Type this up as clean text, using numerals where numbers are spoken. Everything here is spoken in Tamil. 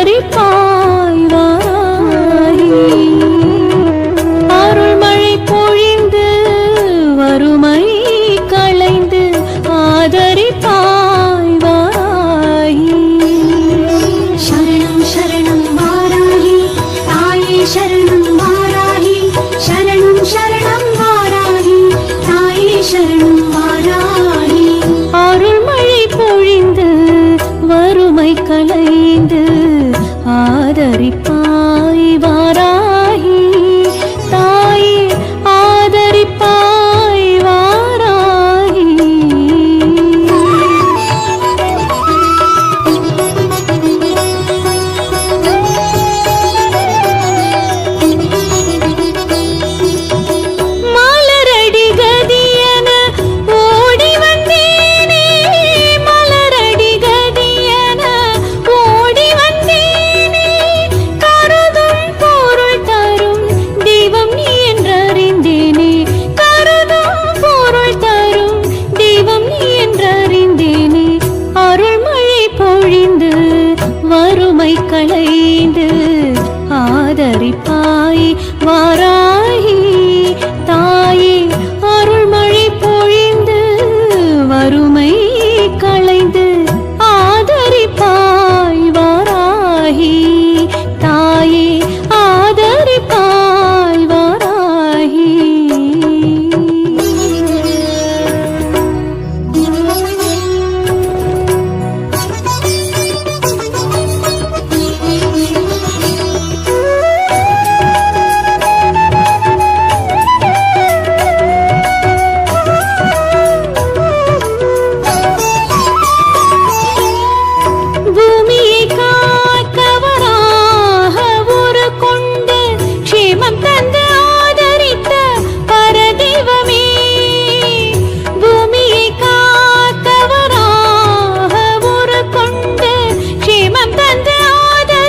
ஆதரிப்பாய் வாராகி அருள்மழை பொழிந்து வறுமை களைந்து ஆதரிப்பாய் வாராகி சரணம் சரணம் வாராகி தாயே சரணம் வாராகி சரணம் சரணம் வாராகி தாயே சரணம் வாராகி அருள்மழை பொழிந்து வறுமை களைந்து ஆதரிப்பாய் வாராகி தாயே ஆதரிப்பாய் வாராகி மலரடி கதியன ஓடி வந்தேனே மலரடி கதியன ஓடி வந்தேனே கருதும் பொருள் தரும் தெய்வம் நீ என்றறிந்தேனே கருதும் பொருள் தரும் தெய்வம் நீ என்றறிந்தேனே அருள்மழை பொழிந்து வறுமை களைந்து ஆதரிப்பாய்